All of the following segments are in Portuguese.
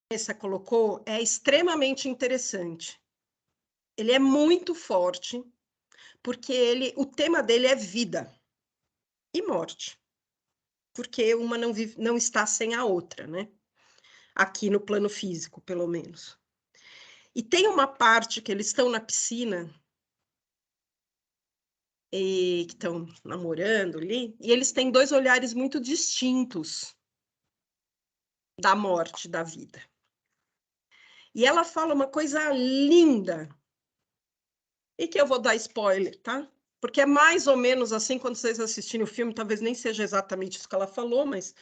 Essa colocou é extremamente interessante. Ele é muito forte, porque o tema dele é vida e morte, porque uma não está sem a outra, né? Aqui no plano físico, pelo menos. E tem uma parte que eles estão na piscina e que estão namorando ali, e eles têm dois olhares muito distintos da morte, da vida. E ela fala uma coisa linda, e que eu vou dar spoiler, tá? Porque é mais ou menos assim, quando vocês assistirem o filme, talvez nem seja exatamente isso que ela falou, mas...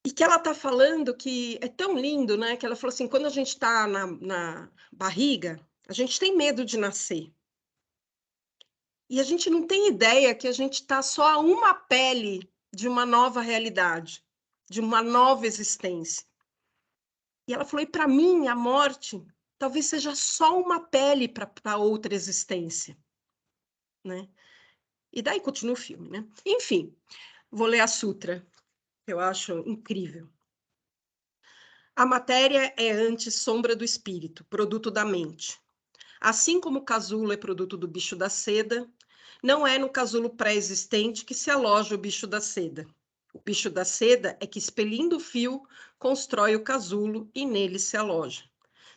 E que ela está falando que é tão lindo, né? Que ela falou assim, quando a gente está na barriga, a gente tem medo de nascer. E a gente não tem ideia que a gente está só a uma pele de uma nova realidade, de uma nova existência. E ela falou, e para mim, a morte talvez seja só uma pele para outra existência, né? E daí continua o filme, né? Enfim, vou ler a sutra, que eu acho incrível. A matéria é antes sombra do espírito, produto da mente. Assim como o casulo é produto do bicho da seda, não é no casulo pré-existente que se aloja o bicho da seda. O bicho da seda é que, expelindo o fio, constrói o casulo e nele se aloja.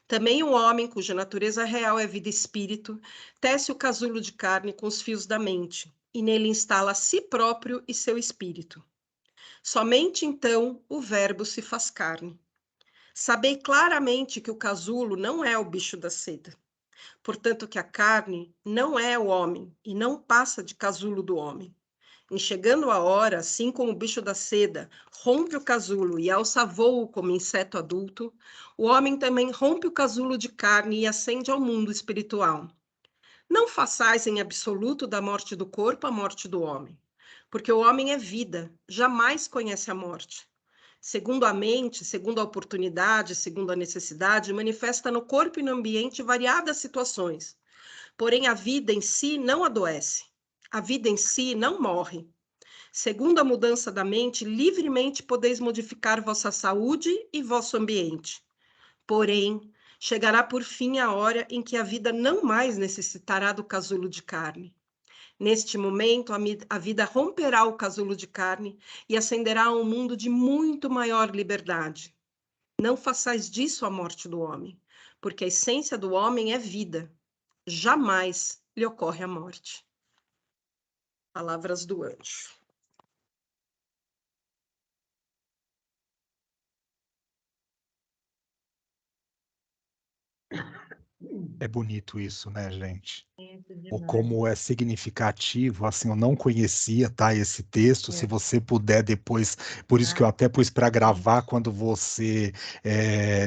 Também o homem, cuja natureza real é vida e espírito, tece o casulo de carne com os fios da mente, e nele instala a si próprio e seu espírito. Somente então o verbo se faz carne. Sabei claramente que o casulo não é o bicho da seda. Portanto, que a carne não é o homem e não passa de casulo do homem. Em chegando a hora, assim como o bicho da seda rompe o casulo e alça voo como inseto adulto, o homem também rompe o casulo de carne e ascende ao mundo espiritual. Não façais em absoluto da morte do corpo a morte do homem, porque o homem é vida, jamais conhece a morte. Segundo a mente, segundo a oportunidade, segundo a necessidade, manifesta no corpo e no ambiente variadas situações. Porém, a vida em si não adoece. A vida em si não morre. Segundo a mudança da mente, livremente podeis modificar vossa saúde e vosso ambiente. Porém, chegará por fim a hora em que a vida não mais necessitará do casulo de carne. Neste momento, a vida romperá o casulo de carne e ascenderá a um mundo de muito maior liberdade. Não façais disso a morte do homem, porque a essência do homem é vida. Jamais lhe ocorre a morte. Palavras do anjo. É bonito isso, né, gente? É O demais. como é significativo, assim, eu não conhecia, tá, esse texto, se É. você puder depois, por isso que eu até pus para gravar quando você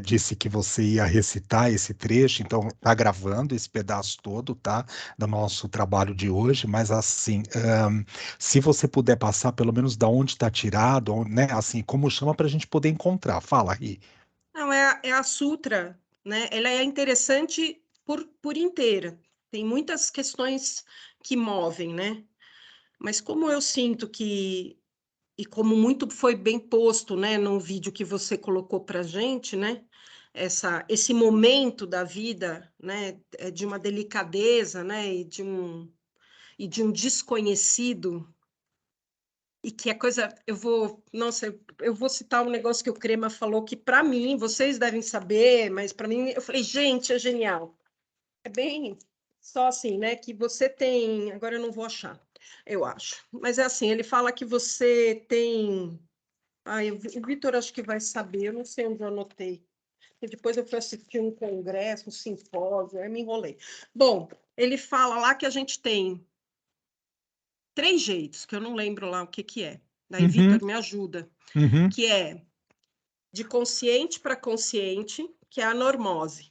disse que você ia recitar esse trecho, então tá gravando esse pedaço todo, tá, do nosso trabalho de hoje, mas assim, se você puder passar pelo menos da onde está tirado, né, assim, como chama para a gente poder encontrar, fala aí. Não, é a sutra, né? Ela é interessante por inteira. Tem muitas questões que movem, né? Mas como eu sinto que, e como muito foi bem posto, né, no vídeo que você colocou para a gente, né? Esse momento da vida, né, de uma delicadeza, né, e de um desconhecido, e que a coisa, eu vou citar um negócio que o Crema falou que para mim, vocês devem saber, mas para mim, eu falei, gente, é genial. É bem só assim, né, que você tem, agora eu não vou achar, eu acho. Mas é assim, ele fala que você tem, o Vitor acho que vai saber, eu não sei onde eu anotei. E depois eu fui assistir um congresso, um simpósio, aí me enrolei. Bom, ele fala lá que a gente tem 3 jeitos, que eu não lembro lá o que que é. Daí, Uhum, Vitor, me ajuda. uhum. Que é de consciente para consciente, que é a normose.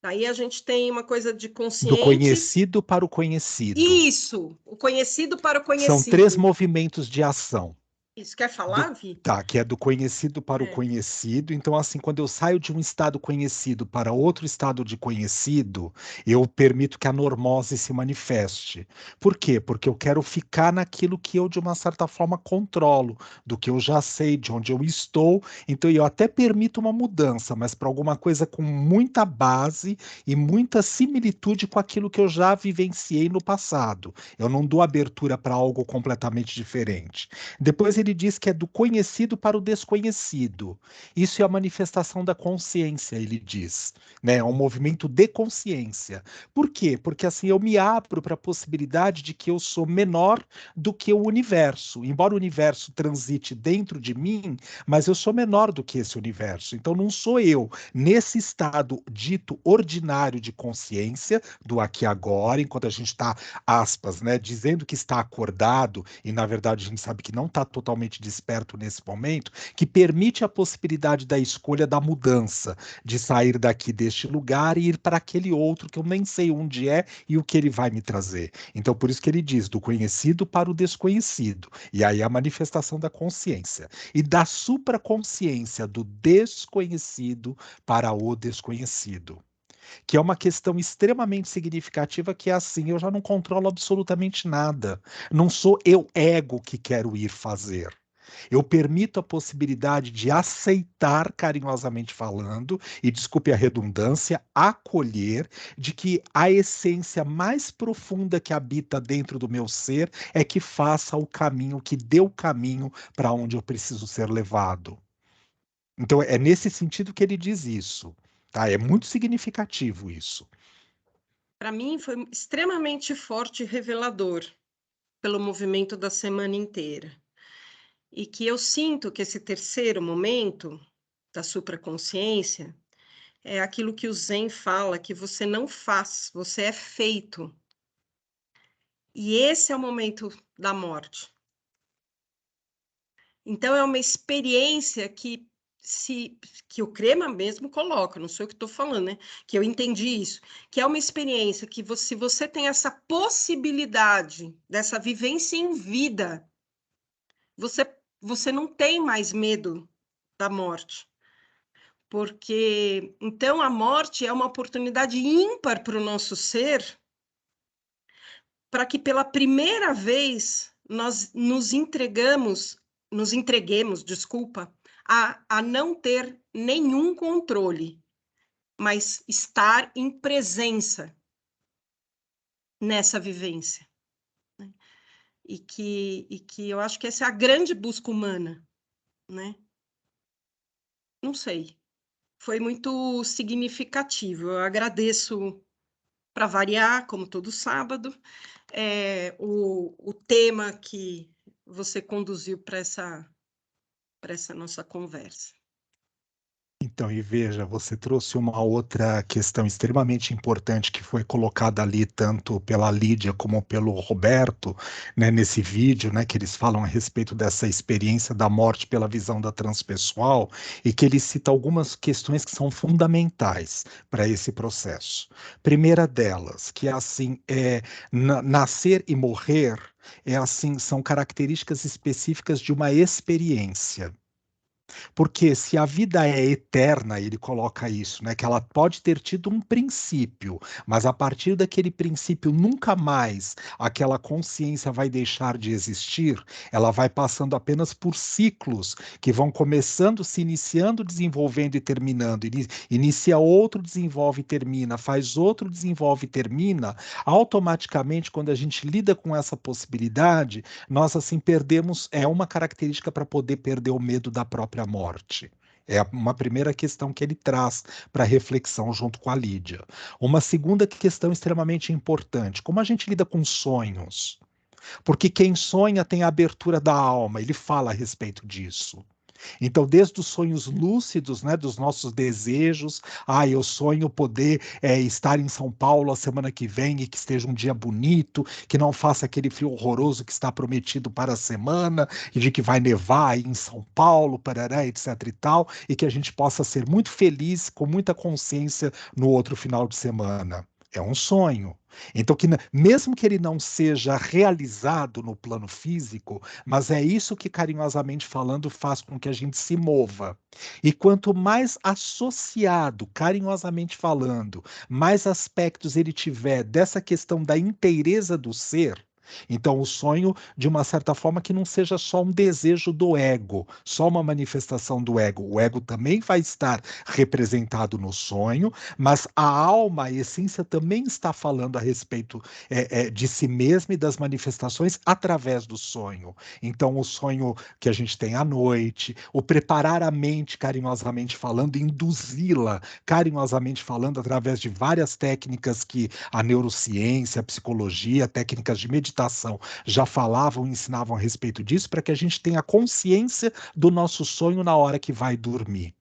Daí a gente tem uma coisa de Do consciente. conhecido para o conhecido. Isso, o conhecido para o São três conhecido. movimentos de ação. Isso quer falar, Vi? Tá, que é do conhecido para o É. conhecido. Então, assim, quando eu saio de um estado conhecido para outro estado de conhecido, eu permito que a normose se manifeste. Por quê? Porque eu quero ficar naquilo que eu, de uma certa forma, controlo, do que eu já sei, de onde eu estou. Então, eu até permito uma mudança, mas para alguma coisa com muita base e muita similitude com aquilo que eu já vivenciei no passado. Eu não dou abertura para algo completamente diferente. Depois ele diz que é do conhecido para o desconhecido. Isso é a manifestação da consciência, ele diz, né? É um movimento de consciência. Por quê? Porque assim eu me abro para a possibilidade de que eu sou menor do que o universo. Embora o universo transite dentro de mim, mas eu sou menor do que esse universo. Então não sou eu nesse estado dito ordinário de consciência do aqui e agora, enquanto a gente está, aspas, né, dizendo que está acordado e na verdade a gente sabe que não está totalmente desperto nesse momento, que permite a possibilidade da escolha da mudança, de sair daqui deste lugar e ir para aquele outro que eu nem sei onde é e o que ele vai me trazer. Então, por isso que ele diz do conhecido para o desconhecido. E aí a manifestação da consciência. E da supraconsciência do desconhecido para o desconhecido, que é uma questão extremamente significativa, que é assim, eu já não controlo absolutamente nada. Não sou eu ego que quero ir fazer. Eu permito a possibilidade de aceitar, carinhosamente falando, e desculpe a redundância, acolher, de que a essência mais profunda que habita dentro do meu ser é que faça o caminho, que dê o caminho para onde eu preciso ser levado. Então, é nesse sentido que ele diz isso. Tá? É muito significativo isso. Para mim foi extremamente forte e revelador pelo movimento da semana inteira. E que eu sinto que esse terceiro momento da supraconsciência é aquilo que o Zen fala, que você não faz, você é feito. E esse é o momento da morte. Então é uma experiência que o Crema mesmo coloca, não sou eu que estou falando, né? Que eu entendi isso, que é uma experiência que se você tem essa possibilidade dessa vivência em vida, você não tem mais medo da morte. Porque então a morte é uma oportunidade ímpar para o nosso ser, para que pela primeira vez nós nos entreguemos, desculpa, a não ter nenhum controle, mas estar em presença nessa vivência, né? E que eu acho que essa é a grande busca humana, né? Não sei, foi muito significativo. Eu agradeço, para variar, como todo sábado, o tema que você conduziu para essa nossa conversa. Então, e veja, você trouxe uma outra questão extremamente importante que foi colocada ali tanto pela Lídia como pelo Roberto, né, nesse vídeo, né, que eles falam a respeito dessa experiência da morte pela visão da transpessoal, e que ele cita algumas questões que são fundamentais para esse processo. Primeira delas, que é assim, nascer e morrer é assim, são características específicas de uma experiência. Porque se a vida é eterna, ele coloca isso, né, que ela pode ter tido um princípio, mas a partir daquele princípio nunca mais aquela consciência vai deixar de existir, ela vai passando apenas por ciclos que vão começando, se iniciando, desenvolvendo e terminando. Inicia outro, desenvolve e termina, faz outro, desenvolve e termina. Automaticamente, quando a gente lida com essa possibilidade, nós assim perdemos, é uma característica para poder perder o medo da própria morte. É uma primeira questão que ele traz para reflexão junto com a Lídia. Uma segunda questão extremamente importante: como a gente lida com sonhos? Porque quem sonha tem a abertura da alma, ele fala a respeito disso. Então, desde os sonhos lúcidos, né, dos nossos desejos, eu sonho poder estar em São Paulo a semana que vem e que esteja um dia bonito, que não faça aquele frio horroroso que está prometido para a semana, e de que vai nevar aí em São Paulo, parará, etc e tal, e que a gente possa ser muito feliz, com muita consciência no outro final de semana. É um sonho. Então, mesmo que ele não seja realizado no plano físico, mas é isso que, carinhosamente falando, faz com que a gente se mova. E quanto mais associado, carinhosamente falando, mais aspectos ele tiver dessa questão da inteireza do ser, então o sonho, de uma certa forma, que não seja só um desejo do ego, só uma manifestação do ego. O ego também vai estar representado no sonho, mas a alma, a essência, também está falando a respeito de si mesma e das manifestações através do sonho. Então, o sonho que a gente tem à noite, o preparar a mente, carinhosamente falando, induzi-la, carinhosamente falando, através de várias técnicas que a neurociência, a psicologia, técnicas de meditação já falavam e ensinavam a respeito disso, para que a gente tenha consciência do nosso sonho na hora que vai dormir.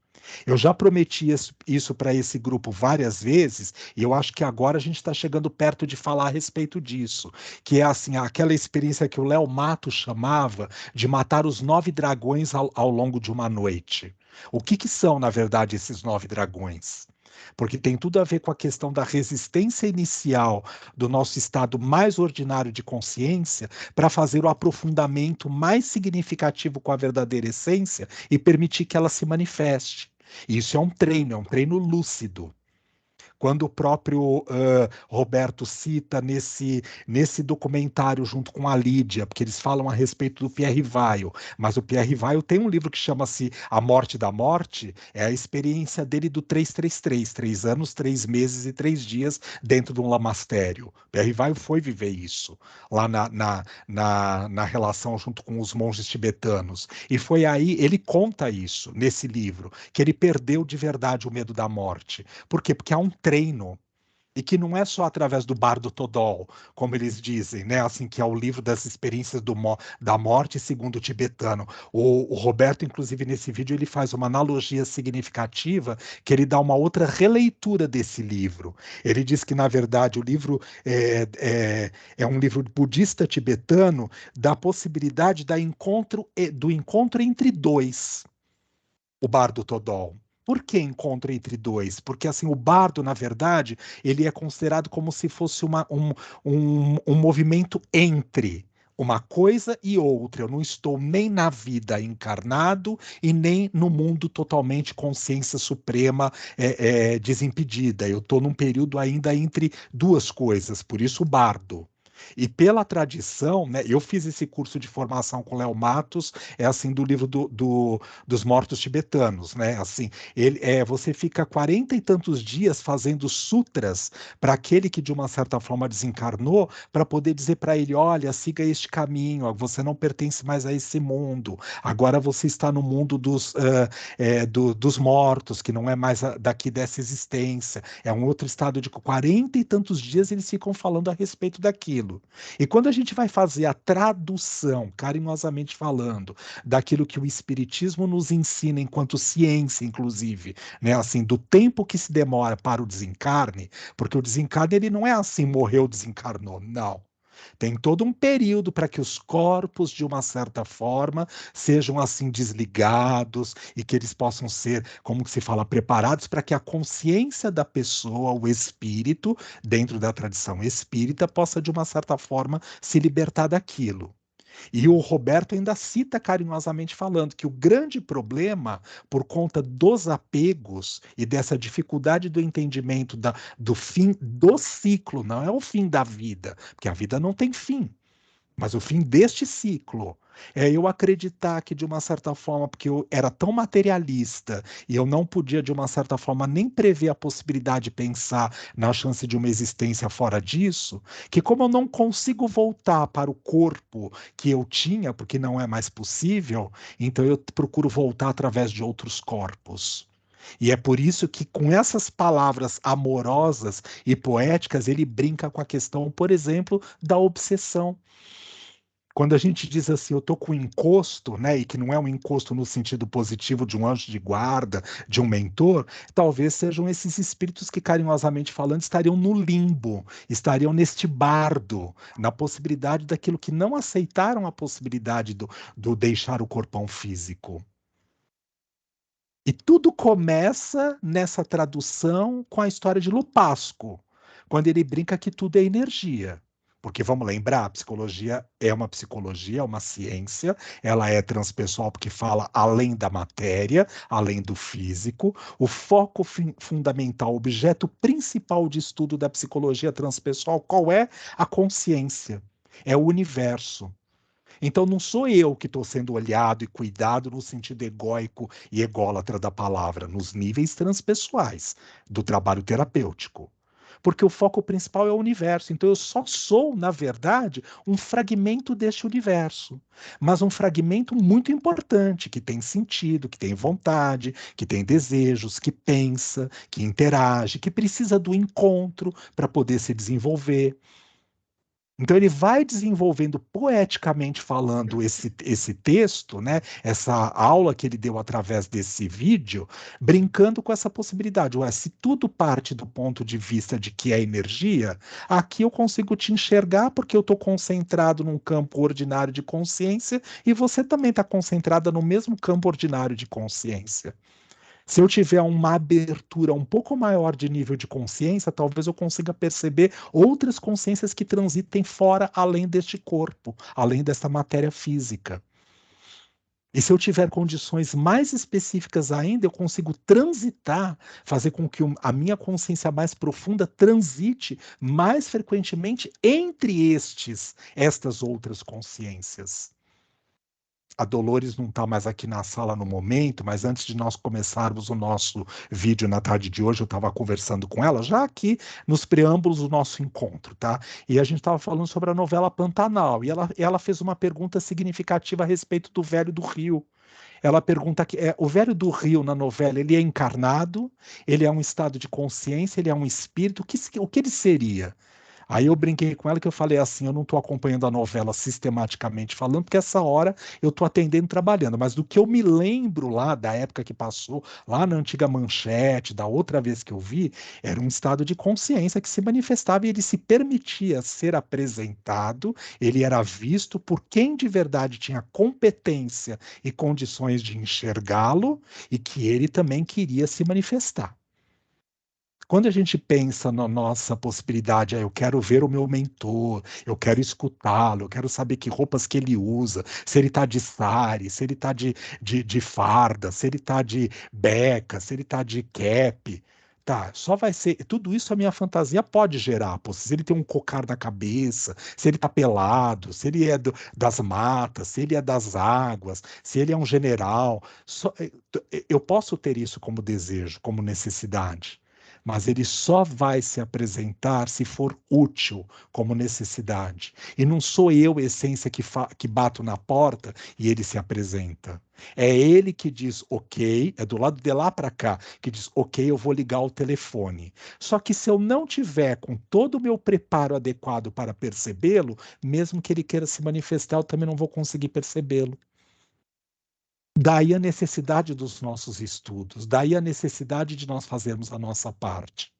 Eu já prometi isso para esse grupo várias vezes, e eu acho que agora a gente está chegando perto de falar a respeito disso, que é assim, aquela experiência que o Léo Mato chamava de matar os 9 dragões ao longo de uma noite. O que são, na verdade, esses 9 dragões? Porque tem tudo a ver com a questão da resistência inicial do nosso estado mais ordinário de consciência para fazer o aprofundamento mais significativo com a verdadeira essência e permitir que ela se manifeste. Isso é um treino lúcido. Quando o próprio Roberto cita nesse documentário junto com a Lídia, porque eles falam a respeito do Pierre Weil, mas o Pierre Weil tem um livro que chama-se A Morte da Morte, é a experiência dele do 333, 3 anos, 3 meses e 3 dias dentro de um lamastério. Pierre Weil foi viver isso, lá na relação junto com os monges tibetanos. E foi aí, ele conta isso nesse livro, que ele perdeu de verdade o medo da morte. Por quê? Porque há um treino. E que não é só através do Bardo Todol, como eles dizem, né? Assim, que é o livro das experiências da morte segundo o tibetano. O Roberto, inclusive, nesse vídeo, ele faz uma analogia significativa, que ele dá uma outra releitura desse livro. Ele diz que, na verdade, o livro é um livro budista tibetano da possibilidade do encontro entre dois, o Bardo Todol. Por que encontro entre dois? Porque assim, o bardo, na verdade, ele é considerado como se fosse um movimento entre uma coisa e outra. Eu não estou nem na vida encarnado e nem no mundo totalmente consciência suprema desimpedida. Eu estou num período ainda entre duas coisas, por isso o bardo. E pela tradição, né, eu fiz esse curso de formação com Léo Matos, é assim, do livro dos mortos tibetanos, né? Assim, você fica 40 e tantos dias fazendo sutras para aquele que de uma certa forma desencarnou, para poder dizer para ele, olha, siga este caminho, você não pertence mais a esse mundo. Agora você está no mundo dos mortos, que não é mais daqui dessa existência. É um outro estado de 40 e tantos dias eles ficam falando a respeito daquilo. E quando a gente vai fazer a tradução, carinhosamente falando, daquilo que o Espiritismo nos ensina enquanto ciência, inclusive, né, assim, do tempo que se demora para o desencarne, porque o desencarne ele não é assim, morreu, desencarnou, não. Tem todo um período para que os corpos, de uma certa forma, sejam assim desligados e que eles possam ser, como se fala, preparados para que a consciência da pessoa, o espírito, dentro da tradição espírita, possa, de uma certa forma, se libertar daquilo. E o Roberto ainda cita carinhosamente falando que o grande problema, por conta dos apegos e dessa dificuldade do entendimento do fim do ciclo, não é o fim da vida, porque a vida não tem fim. Mas o fim deste ciclo é eu acreditar que, de uma certa forma, porque eu era tão materialista e eu não podia, de uma certa forma, nem prever a possibilidade de pensar na chance de uma existência fora disso, que, como eu não consigo voltar para o corpo que eu tinha, porque não é mais possível, então eu procuro voltar através de outros corpos. E é por isso que, com essas palavras amorosas e poéticas, ele brinca com a questão, por exemplo, da obsessão. Quando a gente diz assim, eu tô com encosto, né, e que não é um encosto no sentido positivo de um anjo de guarda, de um mentor, talvez sejam esses espíritos que, carinhosamente falando, estariam no limbo, estariam neste bardo, na possibilidade daquilo que não aceitaram a possibilidade do deixar o corpão físico. E tudo começa nessa tradução com a história de Lupasco. quando ele brinca que tudo é energia. Porque vamos lembrar, a psicologia, é uma ciência, ela é transpessoal porque fala além da matéria, além do físico. O foco fundamental, o objeto principal de estudo da psicologia transpessoal, qual é? A consciência. É o universo. Então não sou eu que estou sendo olhado e cuidado no sentido egóico e ególatra da palavra, nos níveis transpessoais do trabalho terapêutico. Porque o foco principal é o universo. Então eu só sou, na verdade, um fragmento deste universo. Mas um fragmento muito importante, que tem sentido, que tem vontade, que tem desejos, que pensa, que interage, que precisa do encontro para poder se desenvolver. Então ele vai desenvolvendo poeticamente falando esse texto, né? Essa aula que ele deu através desse vídeo, brincando com essa possibilidade. Ué, se tudo parte do ponto de vista de que é energia, aqui eu consigo te enxergar porque eu estou concentrado num campo ordinário de consciência e você também está concentrada no mesmo campo ordinário de consciência. Se eu tiver uma abertura um pouco maior de nível de consciência, talvez eu consiga perceber outras consciências que transitem fora, além deste corpo, além dessa matéria física. E se eu tiver condições mais específicas ainda, eu consigo transitar, fazer com que a minha consciência mais profunda transite mais frequentemente entre estas outras consciências. A Dolores não está mais aqui na sala no momento, mas antes de nós começarmos o nosso vídeo na tarde de hoje, eu estava conversando com ela, já aqui nos preâmbulos do nosso encontro, tá? E a gente estava falando sobre a novela Pantanal, e ela fez uma pergunta significativa a respeito do Velho do Rio. Ela pergunta que o Velho do Rio na novela, ele é encarnado, ele é um estado de consciência, ele é um espírito, o que ele seria? Aí eu brinquei com ela que eu falei assim, eu não estou acompanhando a novela sistematicamente falando, porque essa hora eu estou atendendo trabalhando, mas do que eu me lembro lá da época que passou, lá na antiga Manchete, da outra vez que eu vi, era um estado de consciência que se manifestava e ele se permitia ser apresentado, ele era visto por quem de verdade tinha competência e condições de enxergá-lo e que ele também queria se manifestar. Quando a gente pensa na nossa possibilidade, eu quero ver o meu mentor, eu quero escutá-lo, eu quero saber que roupas que ele usa, se ele está de sari, se ele está de farda, se ele está de beca, se ele está de cap. Tá, só vai ser. Tudo isso a minha fantasia pode gerar. Pô, se ele tem um cocar na cabeça, se ele está pelado, se ele é das matas, se ele é das águas, se ele é um general. Eu posso ter isso como desejo, como necessidade, mas ele só vai se apresentar se for útil como necessidade. E não sou eu, essência, que bato na porta e ele se apresenta. É ele que diz ok, é do lado de lá para cá, que diz ok, eu vou ligar o telefone. Só que se eu não tiver com todo o meu preparo adequado para percebê-lo, mesmo que ele queira se manifestar, eu também não vou conseguir percebê-lo. Daí a necessidade dos nossos estudos, daí a necessidade de nós fazermos a nossa parte.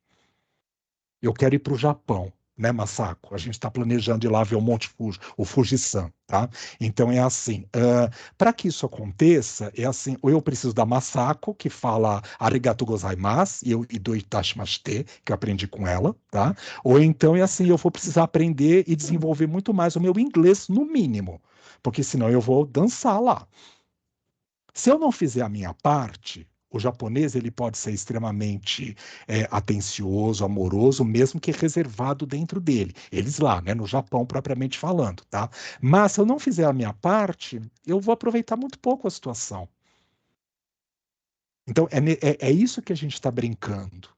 Eu quero ir para o Japão, né, Masako? A gente está planejando ir lá ver o Monte Fuji, o Fuji-san, tá? Então é assim, para que isso aconteça, é assim, ou eu preciso da Masako, que fala arigato gozaimasu, e do itashimashite, que eu aprendi com ela, tá? Ou então é assim, eu vou precisar aprender e desenvolver muito mais o meu inglês, no mínimo, porque senão eu vou dançar lá. Se eu não fizer a minha parte, o japonês ele pode ser extremamente atencioso, amoroso, mesmo que reservado dentro dele. Eles lá, né, no Japão propriamente falando, tá? Mas se eu não fizer a minha parte, eu vou aproveitar muito pouco a situação. Então é isso que a gente está brincando.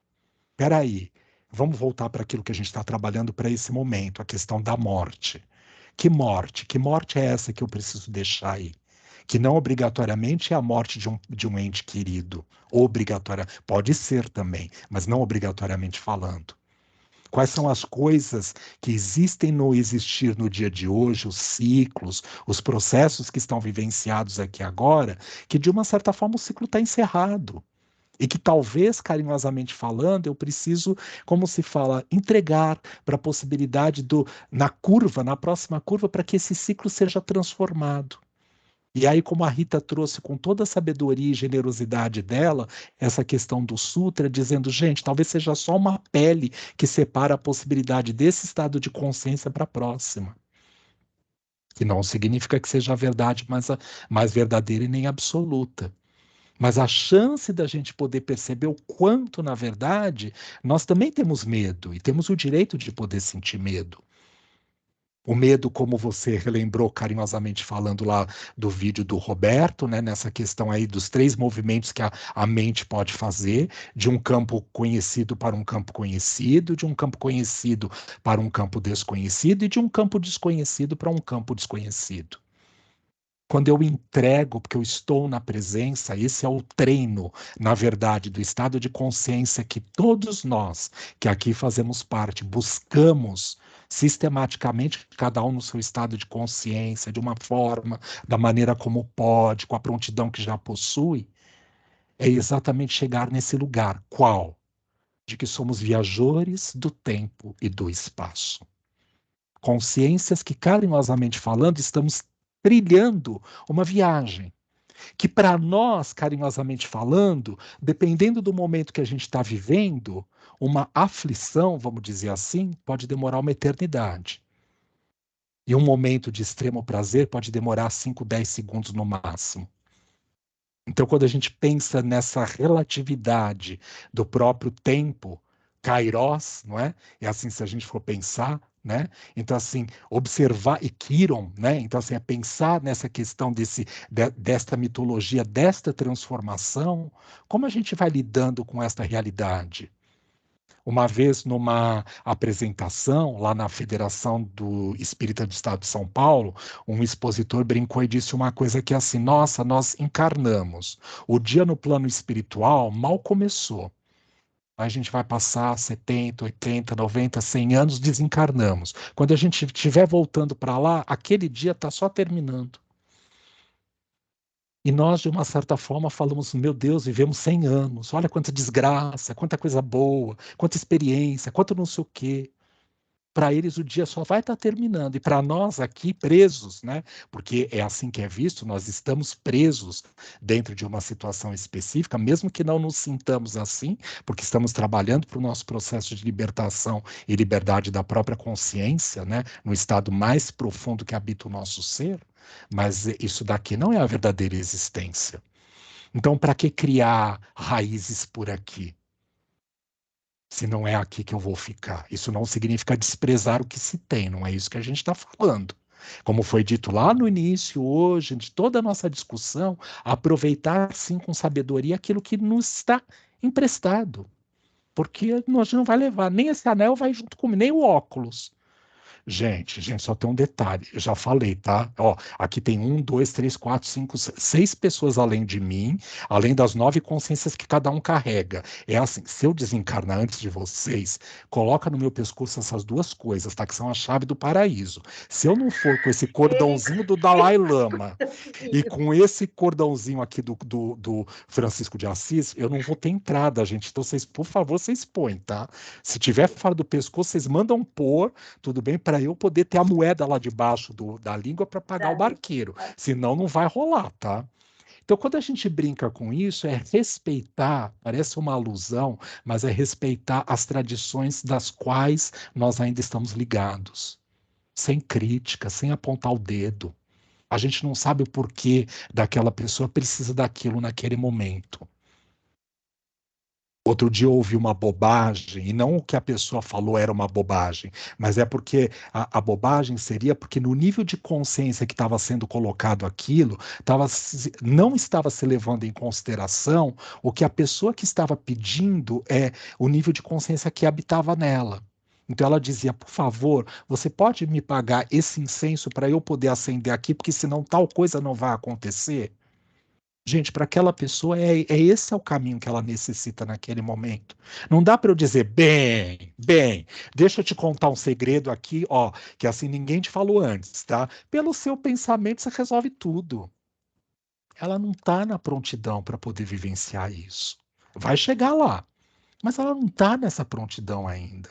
Espera aí, vamos voltar para aquilo que a gente está trabalhando para esse momento, a questão da morte. Que morte? Que morte é essa que eu preciso deixar aí? Que não obrigatoriamente é a morte de um ente querido. Obrigatória. Pode ser também, mas não obrigatoriamente falando. Quais são as coisas que existem no existir no dia de hoje, os ciclos, os processos que estão vivenciados aqui agora, que de uma certa forma o ciclo está encerrado. E que talvez, carinhosamente falando, eu preciso, como se fala, entregar para a possibilidade na próxima curva, para que esse ciclo seja transformado. E aí, como a Rita trouxe com toda a sabedoria e generosidade dela, essa questão do sutra, dizendo, gente, talvez seja só uma pele que separa a possibilidade desse estado de consciência para a próxima. Que não significa que seja a verdade mais verdadeira e nem absoluta. Mas a chance da gente poder perceber o quanto, na verdade, nós também temos medo e temos o direito de poder sentir medo. O medo, como você relembrou carinhosamente falando lá do vídeo do Roberto, né, nessa questão aí dos 3 movimentos que a mente pode fazer, de um campo conhecido para um campo conhecido, de um campo conhecido para um campo desconhecido e de um campo desconhecido para um campo desconhecido. Quando eu entrego, porque eu estou na presença, esse é o treino, na verdade, do estado de consciência que todos nós, que aqui fazemos parte, buscamos sistematicamente, cada um no seu estado de consciência, de uma forma, da maneira como pode, com a prontidão que já possui, é exatamente chegar nesse lugar. Qual? De que somos viajores do tempo e do espaço. Consciências que, carinhosamente falando, estamos trilhando uma viagem que, para nós, carinhosamente falando, dependendo do momento que a gente está vivendo, uma aflição, vamos dizer assim, pode demorar uma eternidade. E um momento de extremo prazer pode demorar 5, 10 segundos no máximo. Então, quando a gente pensa nessa relatividade do próprio tempo, kairos, não é? É assim se a gente for pensar, né? Então, assim, observar, e Kiron, né? Então, assim, é pensar nessa questão desta mitologia, desta transformação, como a gente vai lidando com esta realidade? Uma vez, numa apresentação lá na Federação do Espírita do Estado de São Paulo, um expositor brincou e disse uma coisa que é assim: nossa, nós encarnamos. O dia no plano espiritual mal começou. A gente vai passar 70, 80, 90, 100 anos, desencarnamos. Quando a gente estiver voltando para lá, aquele dia está só terminando. E nós, de uma certa forma, falamos: meu Deus, vivemos 100 anos, olha quanta desgraça, quanta coisa boa, quanta experiência, quanto não sei o quê. Para eles o dia só vai estar terminando. E para nós aqui, presos, né? Porque é assim que é visto, nós estamos presos dentro de uma situação específica, mesmo que não nos sintamos assim, porque estamos trabalhando para o nosso processo de libertação e liberdade da própria consciência, né? No estado mais profundo que habita o nosso ser. Mas isso daqui não é a verdadeira existência. Então, para que criar raízes por aqui? Se não é aqui que eu vou ficar. Isso não significa desprezar o que se tem, não é isso que a gente está falando. Como foi dito lá no início, hoje, de toda a nossa discussão, aproveitar sim com sabedoria aquilo que nos está emprestado. Porque nós não vai levar, nem esse anel vai junto comigo, nem o óculos. Gente, só tem um detalhe. Eu já falei, tá? Ó, aqui tem 1, 2, 3, 4, 5, 6 pessoas além de mim, além das 9 consciências que cada um carrega. É assim, se eu desencarnar antes de vocês, coloca no meu pescoço essas 2 coisas, tá? Que são a chave do paraíso. Se eu não for com esse cordãozinho do Dalai Lama e com esse cordãozinho aqui do Francisco de Assis, eu não vou ter entrada, gente. Então, vocês, por favor, vocês põem, tá? Se tiver fora do pescoço, vocês mandam pôr, tudo bem? Para eu poder ter a moeda lá debaixo da língua para pagar o barqueiro. Senão, não vai rolar, tá? Então, quando a gente brinca com isso, é respeitar, parece uma alusão, mas é respeitar as tradições das quais nós ainda estamos ligados. Sem crítica, sem apontar o dedo. A gente não sabe o porquê daquela pessoa precisa daquilo naquele momento. Outro dia eu ouvi uma bobagem, e não o que a pessoa falou era uma bobagem, mas é porque a bobagem seria porque no nível de consciência que estava sendo colocado aquilo, não estava se levando em consideração o que a pessoa que estava pedindo é o nível de consciência que habitava nela. Então ela dizia, por favor, você pode me pagar esse incenso para eu poder acender aqui, porque senão tal coisa não vai acontecer? Gente, para aquela pessoa esse é o caminho que ela necessita naquele momento. Não dá para eu dizer, bem, deixa eu te contar um segredo aqui, ó, que assim ninguém te falou antes, tá? Pelo seu pensamento você resolve tudo. Ela não está na prontidão para poder vivenciar isso. Vai chegar lá, mas ela não está nessa prontidão ainda.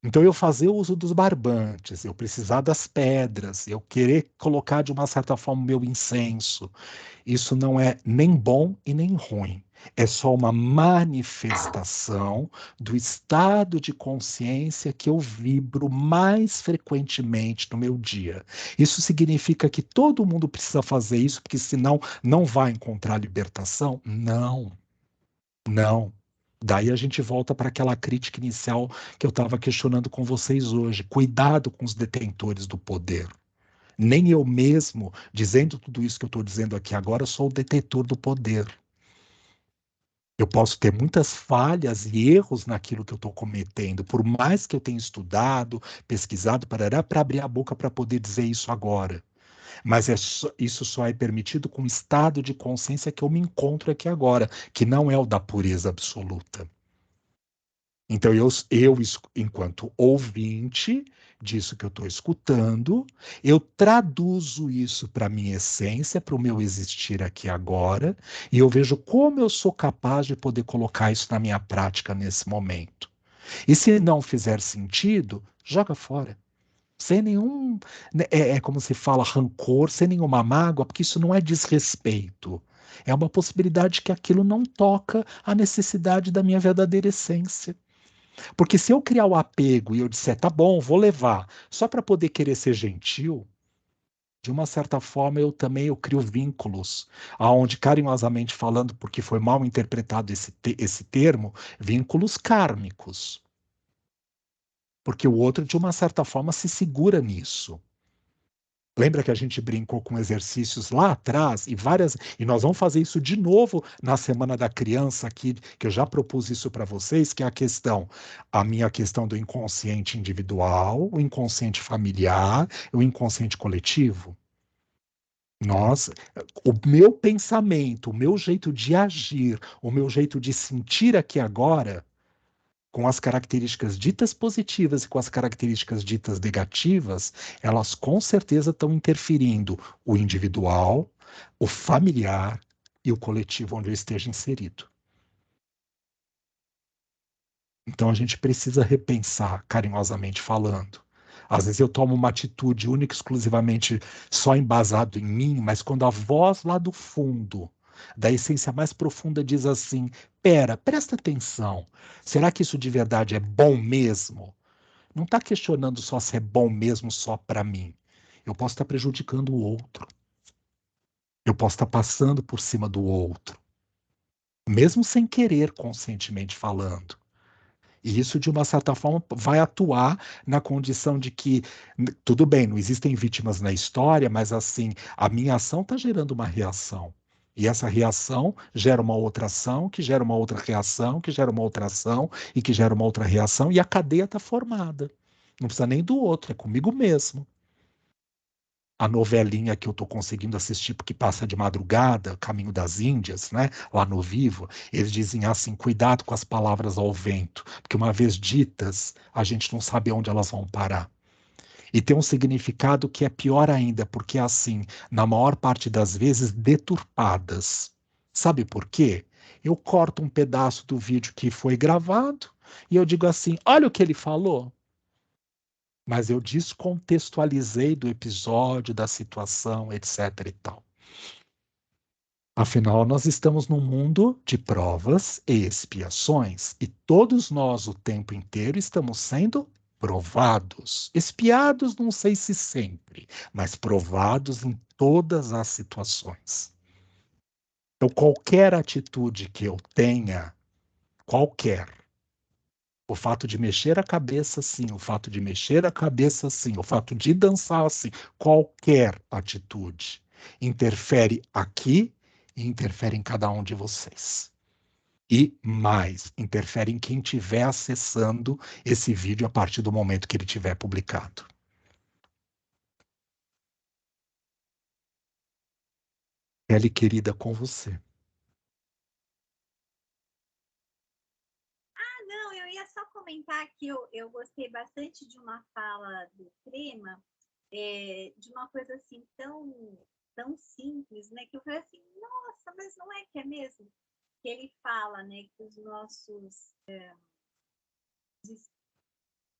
Então, eu fazer uso dos barbantes, eu precisar das pedras, eu querer colocar de uma certa forma o meu incenso, isso não é nem bom e nem ruim. É só uma manifestação do estado de consciência que eu vibro mais frequentemente no meu dia. Isso significa que todo mundo precisa fazer isso, porque senão não vai encontrar libertação? Não, não. Daí a gente volta para aquela crítica inicial que eu estava questionando com vocês hoje. Cuidado com os detentores do poder. Nem eu mesmo, dizendo tudo isso que eu estou dizendo aqui agora, sou o detentor do poder. Eu posso ter muitas falhas e erros naquilo que eu estou cometendo, por mais que eu tenha estudado, pesquisado, para abrir a boca para poder dizer isso agora. Mas isso só é permitido com o estado de consciência que eu me encontro aqui agora, que não é o da pureza absoluta. Então, enquanto ouvinte disso que eu estou escutando, eu traduzo isso para a minha essência, para o meu existir aqui agora, e eu vejo como eu sou capaz de poder colocar isso na minha prática nesse momento. E se não fizer sentido, joga fora. Sem nenhum, né, é como se fala, rancor, sem nenhuma mágoa, porque isso não é desrespeito. É uma possibilidade que aquilo não toca a necessidade da minha verdadeira essência. Porque se eu criar o apego e eu disser, tá bom, vou levar, só para poder querer ser gentil, de uma certa forma eu crio vínculos, aonde carinhosamente falando, porque foi mal interpretado esse termo, vínculos kármicos. Porque o outro, de uma certa forma, se segura nisso. Lembra que a gente brincou com exercícios lá atrás e nós vamos fazer isso de novo na Semana da Criança aqui, que eu já propus isso para vocês, que é a minha questão do inconsciente individual, o inconsciente familiar, o inconsciente coletivo. Nós, o meu pensamento, o meu jeito de agir, o meu jeito de sentir aqui agora com as características ditas positivas e com as características ditas negativas, elas com certeza estão interferindo o individual, o familiar e o coletivo onde eu esteja inserido. Então a gente precisa repensar, carinhosamente falando. Às vezes eu tomo uma atitude única e exclusivamente só embasado em mim, mas quando a voz lá do fundo, da essência mais profunda, diz assim: presta atenção. Será que isso de verdade é bom mesmo? Não está questionando só se é bom mesmo só para mim. Eu posso estar prejudicando o outro. Eu posso estar passando por cima do outro, mesmo sem querer, conscientemente falando. E isso, de uma certa forma, vai atuar na condição de que, tudo bem, não existem vítimas na história, mas assim, a minha ação está gerando uma reação. E essa reação gera uma outra ação, que gera uma outra reação, que gera uma outra ação, e que gera uma outra reação, e a cadeia está formada. Não precisa nem do outro, é comigo mesmo. A novelinha que eu estou conseguindo assistir, porque passa de madrugada, Caminho das Índias, né? Lá no Vivo, eles dizem assim: cuidado com as palavras ao vento, porque uma vez ditas, a gente não sabe onde elas vão parar. E tem um significado que é pior ainda, porque assim, na maior parte das vezes, deturpadas. Sabe por quê? Eu corto um pedaço do vídeo que foi gravado e eu digo assim: olha o que ele falou. Mas eu descontextualizei do episódio, da situação, etc. e tal. Afinal, nós estamos num mundo de provas e expiações, e todos nós o tempo inteiro estamos sendo provados. Espiados, não sei se sempre, mas provados em todas as situações. Então, qualquer atitude que eu tenha, qualquer, o fato de mexer a cabeça assim, o fato de mexer a cabeça assim, o fato de dançar assim, qualquer atitude interfere aqui e interfere em cada um de vocês. E mais, interfere em quem estiver acessando esse vídeo a partir do momento que ele tiver publicado. Kelly, querida, com você. Não, eu ia só comentar que eu gostei bastante de uma fala do Crema, de uma coisa assim tão simples, né? Que eu falei assim, nossa, mas não é que é mesmo? Que ele fala, né, que os nossos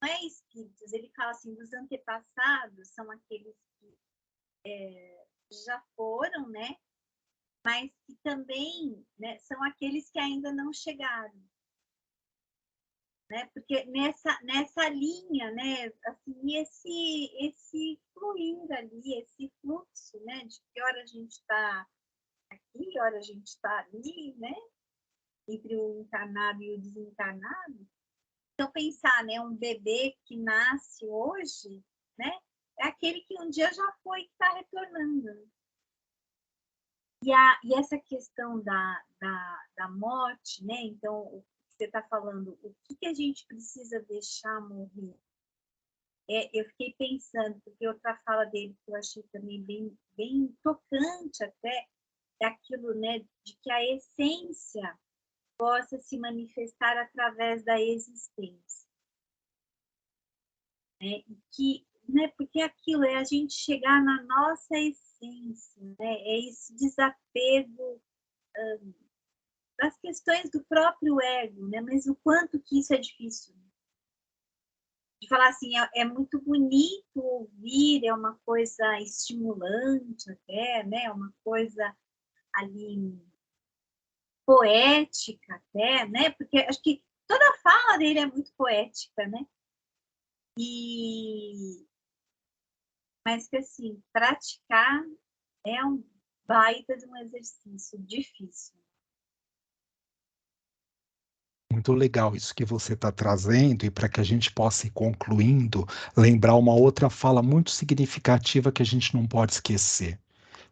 não é espíritos, ele fala assim, dos antepassados, são aqueles que já foram, né? Mas que também, né, são aqueles que ainda não chegaram. Né? Porque nessa linha, né, assim, esse fluir ali, esse fluxo, né, de que hora a gente está aqui, hora a gente está ali, né, entre o encarnado e o desencarnado. Então, pensar, né, um bebê que nasce hoje, né, é aquele que um dia já foi e está retornando. E essa questão da morte, né, então, o que você está falando, o que a gente precisa deixar morrer? Eu fiquei pensando, porque outra fala dele que eu achei também bem tocante até, é aquilo, né, de que a essência possa se manifestar através da existência. Né? E que, né, porque aquilo é a gente chegar na nossa essência, né? É esse desapego das questões do próprio ego, né? Mas o quanto que isso é difícil. De falar assim, é muito bonito ouvir, é uma coisa estimulante até, né? É uma coisa ali poética até, né? Porque acho que toda a fala dele é muito poética, né? Mas que assim, praticar é um baita de um exercício difícil. Muito legal isso que você está trazendo, e para que a gente possa ir concluindo, lembrar uma outra fala muito significativa que a gente não pode esquecer.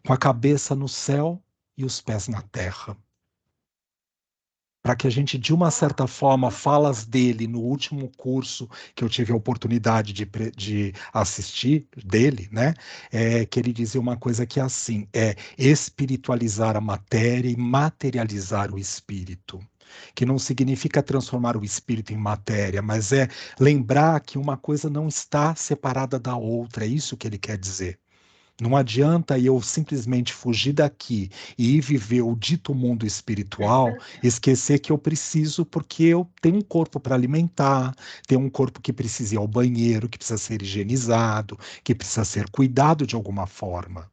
Com a cabeça no céu e os pés na terra. Para que a gente, de uma certa forma, falas dele no último curso que eu tive a oportunidade de assistir dele, né? Que ele dizia uma coisa que é assim, espiritualizar a matéria e materializar o espírito. Que não significa transformar o espírito em matéria, mas é lembrar que uma coisa não está separada da outra, é isso que ele quer dizer. Não adianta eu simplesmente fugir daqui e ir viver o dito mundo espiritual, esquecer que eu preciso, porque eu tenho um corpo para alimentar, tenho um corpo que precisa ir ao banheiro, que precisa ser higienizado, que precisa ser cuidado de alguma forma.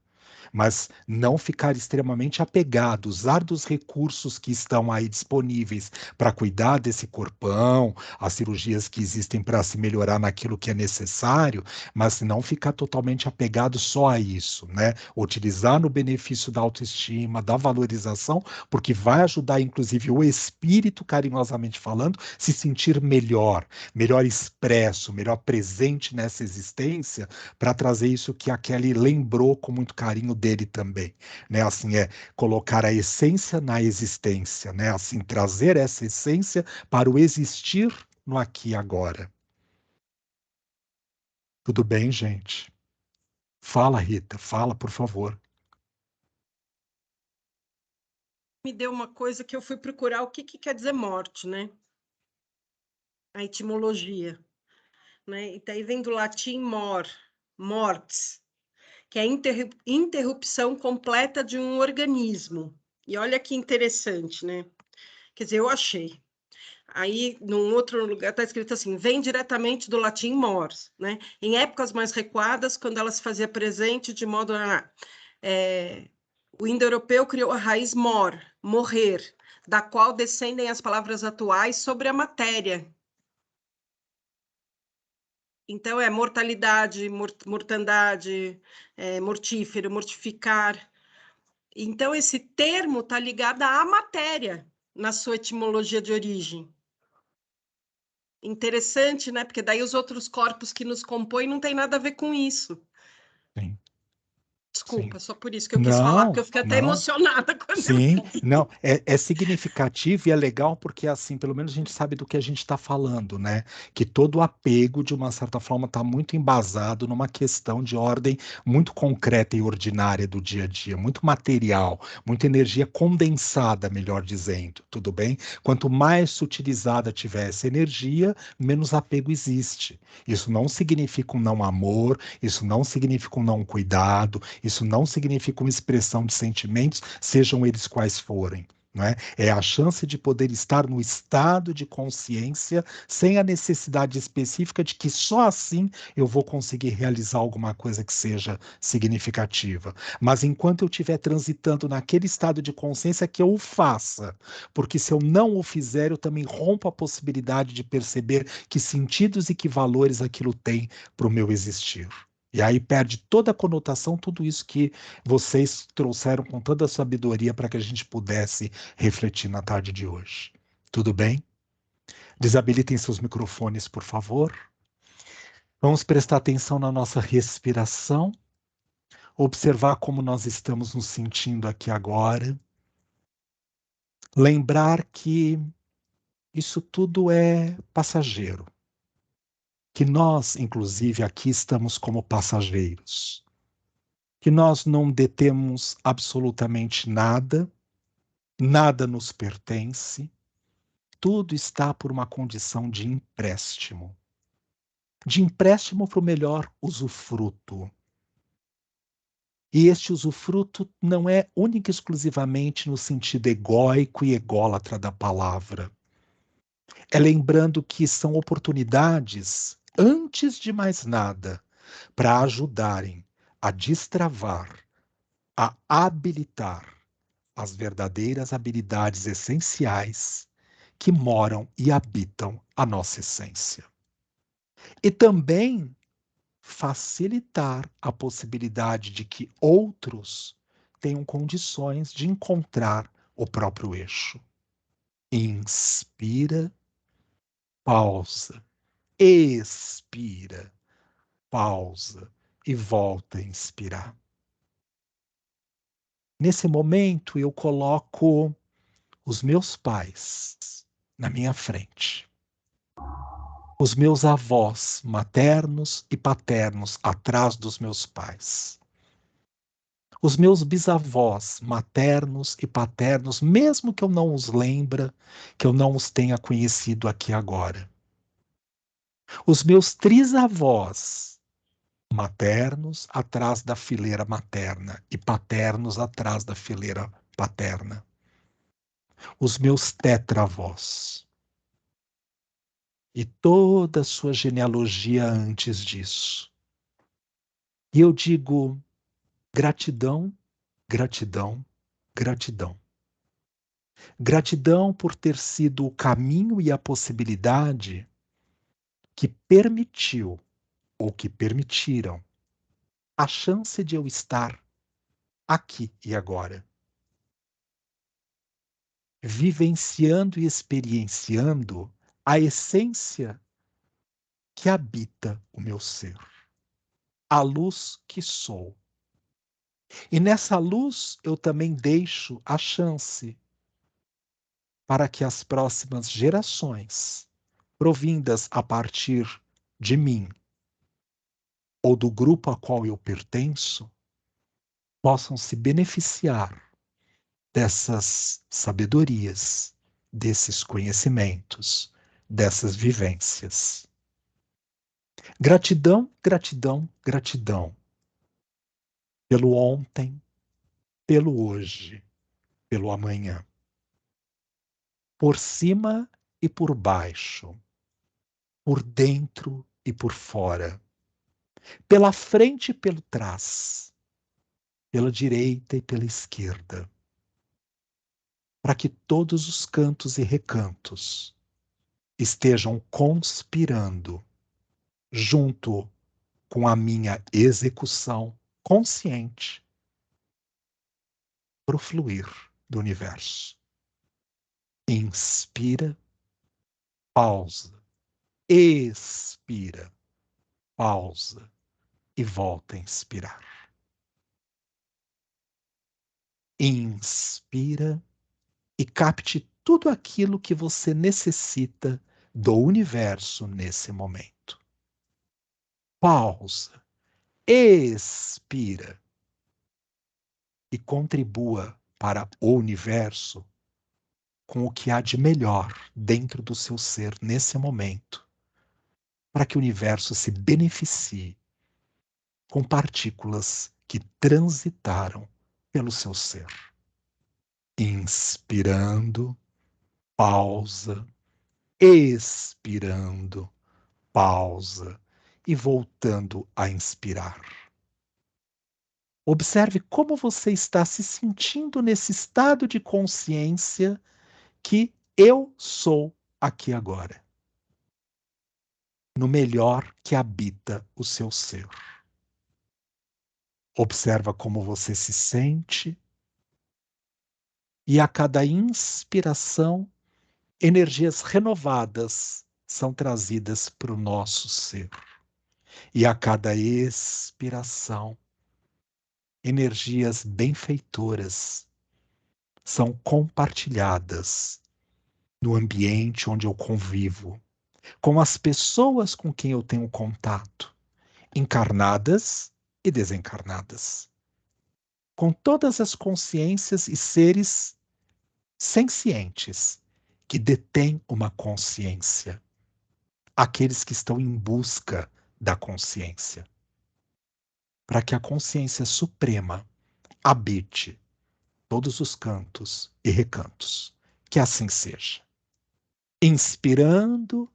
Mas não ficar extremamente apegado, usar dos recursos que estão aí disponíveis para cuidar desse corpão, as cirurgias que existem para se melhorar naquilo que é necessário, mas não ficar totalmente apegado só a isso, né? Utilizar no benefício da autoestima, da valorização, porque vai ajudar, inclusive, o espírito, carinhosamente falando, se sentir melhor, melhor expresso, melhor presente nessa existência, para trazer isso que a Kelly lembrou com muito carinho dele também, né? Assim, colocar a essência na existência, né? Assim, trazer essa essência para o existir no aqui e agora. Tudo bem, gente? Fala, Rita, fala, por favor. Me deu uma coisa que eu fui procurar o que quer dizer morte, né? A etimologia, né? E daí vem do latim mortis, que é interrupção completa de um organismo. E olha que interessante, né? Quer dizer, eu achei. Aí, num outro lugar, está escrito assim, vem diretamente do latim mors, né? Em épocas mais recuadas, quando ela se fazia presente de modo a... o indo-europeu criou a raiz morrer, da qual descendem as palavras atuais sobre a matéria. Então, é mortalidade, mortandade, mortífero, mortificar. Então, esse termo está ligado à matéria, na sua etimologia de origem. Interessante, né? Porque daí os outros corpos que nos compõem não tem nada a ver com isso. Sim. Desculpa, Sim. só por isso que eu quis falar, porque Não, eu fiquei até não. emocionada quando eu Sim, li. não, é significativo e é legal porque assim, pelo menos a gente sabe do que a gente está falando, né? Que todo apego, de uma certa forma, está muito embasado numa questão de ordem muito concreta e ordinária do dia a dia, muito material, muita energia condensada, melhor dizendo, tudo bem? Quanto mais sutilizada tiver essa energia, menos apego existe. Isso não significa um não amor, isso não significa um não cuidado, isso não significa uma expressão de sentimentos, sejam eles quais forem, Não é? É a chance de poder estar no estado de consciência sem a necessidade específica de que só assim eu vou conseguir realizar alguma coisa que seja significativa. Mas enquanto eu estiver transitando naquele estado de consciência, que eu o faça. Porque se eu não o fizer, eu também rompo a possibilidade de perceber que sentidos e que valores aquilo tem para o meu existir. E aí perde toda a conotação, tudo isso que vocês trouxeram com toda a sabedoria para que a gente pudesse refletir na tarde de hoje. Tudo bem? Desabilitem seus microfones, por favor. Vamos prestar atenção na nossa respiração, observar como nós estamos nos sentindo aqui agora. Lembrar que isso tudo é passageiro. Que nós, inclusive, aqui estamos como passageiros. Que nós não detemos absolutamente nada, nada nos pertence, tudo está por uma condição de empréstimo. De empréstimo para o melhor usufruto. E este usufruto não é única e exclusivamente no sentido egóico e ególatra da palavra. É lembrando que são oportunidades, antes de mais nada, para ajudarem a destravar, a habilitar as verdadeiras habilidades essenciais que moram e habitam a nossa essência. E também facilitar a possibilidade de que outros tenham condições de encontrar o próprio eixo. Inspira, pausa, expira, pausa e volta a inspirar. Nesse momento, eu coloco os meus pais na minha frente. Os meus avós, maternos e paternos, atrás dos meus pais. Os meus bisavós, maternos e paternos, mesmo que eu não os lembre, que eu não os tenha conhecido aqui agora. Os meus trisavós, maternos atrás da fileira materna e paternos atrás da fileira paterna. Os meus tetravós. E toda a sua genealogia antes disso. E eu digo gratidão, gratidão, gratidão. Gratidão por ter sido o caminho e a possibilidade que permitiu, ou que permitiram, a chance de eu estar aqui e agora. Vivenciando e experienciando a essência que habita o meu ser. A luz que sou. E nessa luz eu também deixo a chance para que as próximas gerações, provindas a partir de mim, ou do grupo a qual eu pertenço, possam se beneficiar dessas sabedorias, desses conhecimentos, dessas vivências. Gratidão, gratidão, gratidão. Pelo ontem, pelo hoje, pelo amanhã. Por cima e por baixo. Por dentro e por fora. Pela frente e pelo trás. Pela direita e pela esquerda. Para que todos os cantos e recantos estejam conspirando junto com a minha execução consciente para o fluir do universo. Inspira, pausa, expira, pausa e volta a inspirar. Inspira e capte tudo aquilo que você necessita do universo nesse momento. Pausa, expira e contribua para o universo com o que há de melhor dentro do seu ser nesse momento, para que o universo se beneficie com partículas que transitaram pelo seu ser. Inspirando, pausa, expirando, pausa e voltando a inspirar. Observe como você está se sentindo nesse estado de consciência que eu sou aqui agora, no melhor que habita o seu ser. Observa como você se sente e a cada inspiração, energias renovadas são trazidas para o nosso ser. E a cada expiração, energias benfeitoras são compartilhadas no ambiente onde eu convivo, com as pessoas com quem eu tenho contato, encarnadas e desencarnadas, com todas as consciências e seres sencientes que detêm uma consciência, aqueles que estão em busca da consciência, para que a consciência suprema habite todos os cantos e recantos. Que assim seja. Inspirando,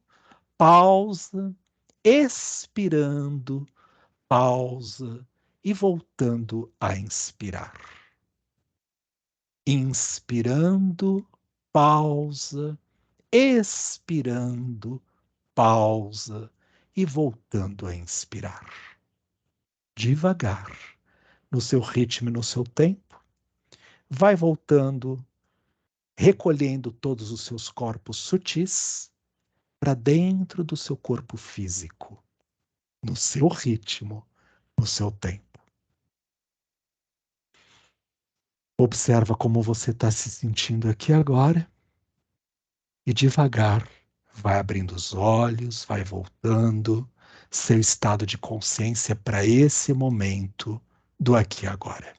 pausa, expirando, pausa e voltando a inspirar. Inspirando, pausa, expirando, pausa e voltando a inspirar. Devagar, no seu ritmo e no seu tempo, vai voltando, recolhendo todos os seus corpos sutis para dentro do seu corpo físico, no seu ritmo, no seu tempo. Observa como você está se sentindo aqui agora e devagar vai abrindo os olhos, vai voltando seu estado de consciência para esse momento do aqui e agora.